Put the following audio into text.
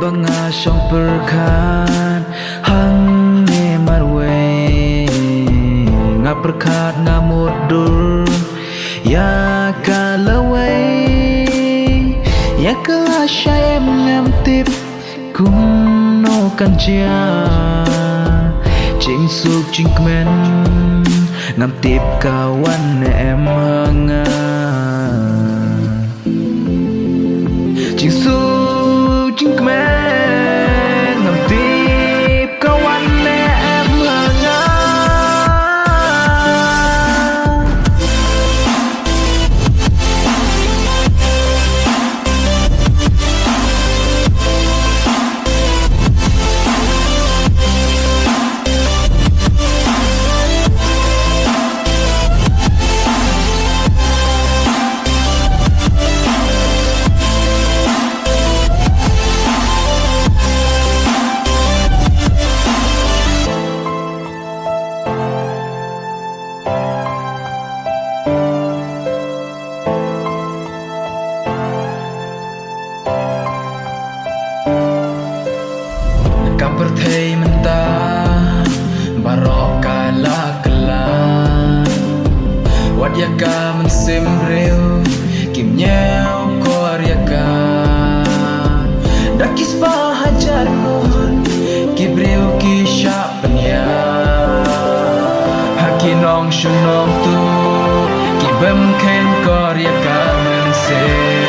bangashong perkat hang ne marwe nga perkat nga mudur ya kalaway ya kalashay ngam tip kum no kanjia jingsuk jing kmen ngam tip kawan em hanga jingsuk jing kmen ngam tip kawan em hanga Pyrthei mynta barok kala kala wat yaka mensim briew kim nyeo kor yaka dakis pahajar kon ki briew ki syap penya haki nong shillong tu ki bem ken kor yaka mensim